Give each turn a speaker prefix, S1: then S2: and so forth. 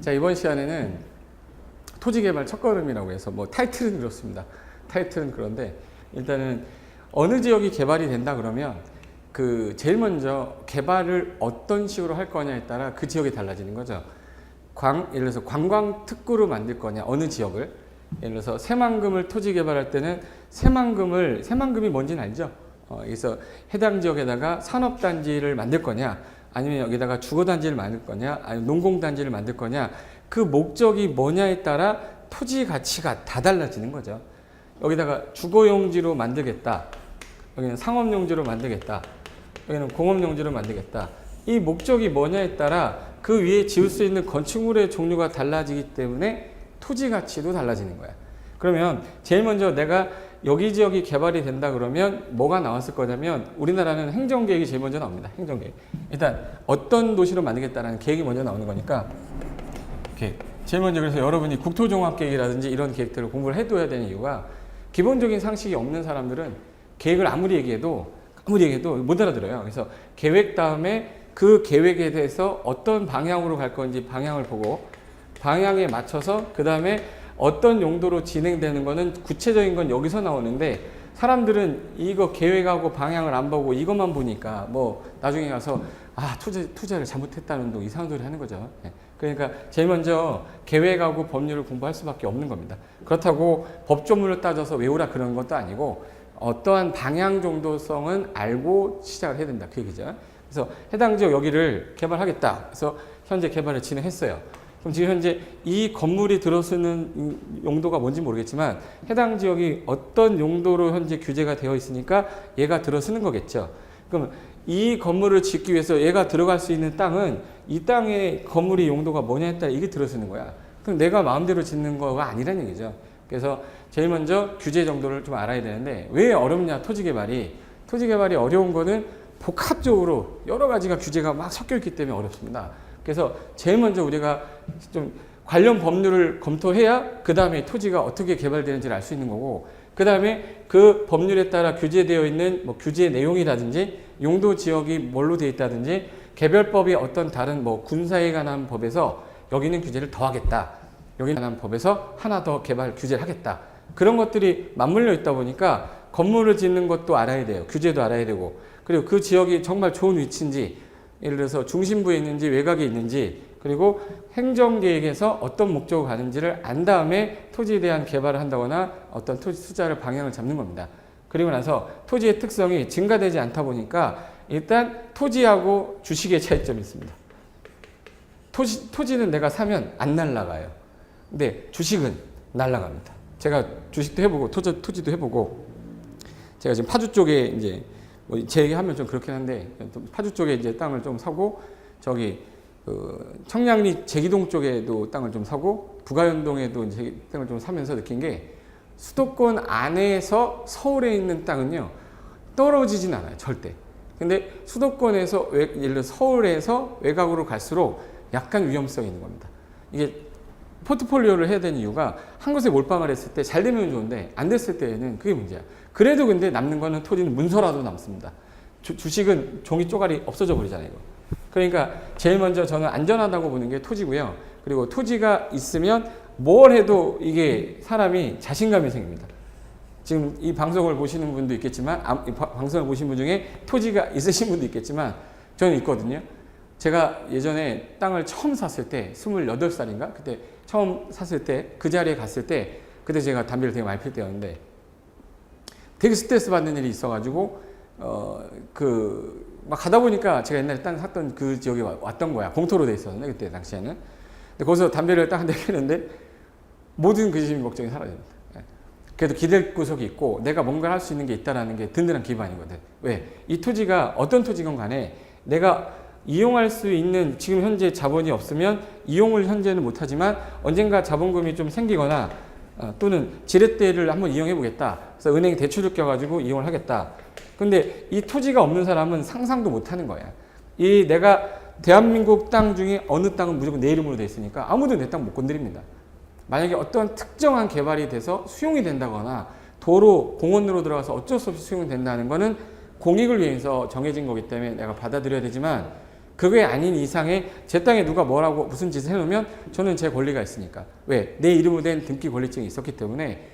S1: 자, 이번 시간에는 토지개발 첫걸음이라고 해서 뭐 타이틀은 그렇습니다. 타이틀은 그런데 일단은 어느 지역이 개발이 된다 그러면 그 제일 먼저 개발을 어떤 식으로 할 거냐에 따라 그 지역이 달라지는 거죠. 예를 들어서 관광특구로 만들 거냐, 어느 지역을. 예를 들어서 새만금을 토지 개발할 때는 새만금이 뭔지는 알죠? 그래서 해당 지역에다가 산업단지를 만들 거냐, 아니면 여기다가 주거단지를 만들 거냐, 아니면 농공단지를 만들 거냐, 그 목적이 뭐냐에 따라 토지 가치가 다 달라지는 거죠. 여기다가 주거용지로 만들겠다, 여기는 상업용지로 만들겠다, 여기는 공업용지로 만들겠다. 이 목적이 뭐냐에 따라 그 위에 지을 수 있는 건축물의 종류가 달라지기 때문에 토지 가치도 달라지는 거야. 그러면 제일 먼저 내가 여기 지역이 개발이 된다 그러면 뭐가 나왔을 거냐면, 우리나라는 행정계획이 제일 먼저 나옵니다. 행정계획. 일단 어떤 도시로 만들겠다는 계획이 먼저 나오는 거니까, 이렇게 제일 먼저, 그래서 여러분이 국토종합계획이라든지 이런 계획들을 공부를 해둬야 되는 이유가, 기본적인 상식이 없는 사람들은 계획을 아무리 얘기해도 못 알아들어요. 그래서 계획 다음에 그 계획에 대해서 어떤 방향으로 갈 건지 방향을 보고, 방향에 맞춰서 그 다음에 어떤 용도로 진행되는 거는 구체적인 건 여기서 나오는데, 사람들은 이거 계획하고 방향을 안 보고 이것만 보니까 뭐 나중에 가서 투자를 잘못했다는 둥 이상한 소리 하는 거죠. 그러니까 제일 먼저 계획하고 법률을 공부할 수밖에 없는 겁니다. 그렇다고 법조문을 따져서 외우라 그런 것도 아니고, 어떠한 방향 정도성은 알고 시작을 해야 된다, 그 얘기죠. 그래서 해당 지역 여기를 개발하겠다. 그래서 현재 개발을 진행했어요. 그럼 지금 현재 이 건물이 들어서는 용도가 뭔지 모르겠지만 해당 지역이 어떤 용도로 현재 규제가 되어 있으니까 얘가 들어서는 거겠죠. 그럼 이 건물을 짓기 위해서 얘가 들어갈 수 있는 땅은 이 땅의 건물의 용도가 뭐냐에 따라 이게 들어서는 거야. 그럼 내가 마음대로 짓는 거가 아니라는 얘기죠. 그래서 제일 먼저 규제 정도를 좀 알아야 되는데, 왜 어렵냐, 토지개발이 어려운 거는 복합적으로 여러 가지가 규제가 막 섞여 있기 때문에 어렵습니다. 그래서 제일 먼저 우리가 좀 관련 법률을 검토해야 그 다음에 토지가 어떻게 개발되는지를 알 수 있는 거고, 그 다음에 그 법률에 따라 규제되어 있는 뭐 규제 내용이라든지 용도 지역이 뭘로 되어 있다든지 개별법이 어떤 다른 뭐 군사에 관한 법에서 여기는 규제를 더 하겠다, 여기는 관한 법에서 하나 더 개발 규제를 하겠다, 그런 것들이 맞물려 있다 보니까 건물을 짓는 것도 알아야 돼요. 규제도 알아야 되고, 그리고 그 지역이 정말 좋은 위치인지, 예를 들어서 중심부에 있는지 외곽에 있는지, 그리고 행정계획에서 어떤 목적으로 가는지를 안 다음에 토지에 대한 개발을 한다거나 어떤 토지 투자를 방향을 잡는 겁니다. 그리고 나서 토지의 특성이 증가되지 않다 보니까 일단 토지하고 주식의 차이점이 있습니다. 토지는 내가 사면 안 날아가요. 근데 주식은 날아갑니다. 제가 주식도 해보고 토지도 해보고, 제가 지금 파주 쪽에 이제 제 얘기하면 좀 그렇긴 한데, 파주 쪽에 이제 땅을 좀 사고, 저기 청량리 제기동 쪽에도 땅을 좀 사고, 부가연동에도 이제 땅을 좀 사면서 느낀 게, 수도권 안에서 서울에 있는 땅은요 떨어지진 않아요, 절대. 근데 수도권에서 예를 들어 서울에서 외곽으로 갈수록 약간 위험성이 있는 겁니다. 이게 포트폴리오를 해야 되는 이유가, 한 곳에 몰빵을 했을 때 잘 되면 좋은데 안 됐을 때는 그게 문제야. 그래도 근데 남는 거는 토지는 문서라도 남습니다. 주식은 종이 쪼가리 없어져 버리잖아요, 이거. 그러니까 제일 먼저 저는 안전하다고 보는 게 토지고요. 그리고 토지가 있으면 뭘 해도 이게 사람이 자신감이 생깁니다. 지금 이 방송을 보시는 분도 있겠지만, 이 방송을 보신 분 중에 토지가 있으신 분도 있겠지만, 저는 있거든요. 제가 예전에 땅을 처음 샀을 때 28살인가? 그때 처음 샀을 때 그 자리에 갔을 때, 그때 제가 담배를 되게 많이 필 때였는데 되게 스트레스 받는 일이 있어가지고 막 가다 보니까 제가 옛날에 땅 샀던 그 지역에 왔던 거야. 공터로 돼 있었는데 그때 당시에는. 근데 거기서 담배를 딱 한 대 피는데 모든 그 시민 걱정이 사라집니다. 그래도 기댈 구석이 있고 내가 뭔가를 할 수 있는 게 있다라는 게 든든한 기반이거든. 왜? 이 토지가 어떤 토지건 간에 내가 이용할 수 있는, 지금 현재 자본이 없으면 이용을 현재는 못하지만 언젠가 자본금이 좀 생기거나 또는 지렛대를 한번 이용해 보겠다. 그래서 은행 대출을 껴가지고 이용을 하겠다. 근데 이 토지가 없는 사람은 상상도 못하는 거야. 이 내가 대한민국 땅 중에 어느 땅은 무조건 내 이름으로 돼 있으니까 아무도 내 땅 못 건드립니다. 만약에 어떤 특정한 개발이 돼서 수용이 된다거나 도로, 공원으로 들어가서 어쩔 수 없이 수용이 된다는 거는 공익을 위해서 정해진 거기 때문에 내가 받아들여야 되지만, 그게 아닌 이상에 제 땅에 누가 뭐라고 무슨 짓을 해놓으면 저는 제 권리가 있으니까. 왜? 내 이름으로 된 등기 권리증이 있었기 때문에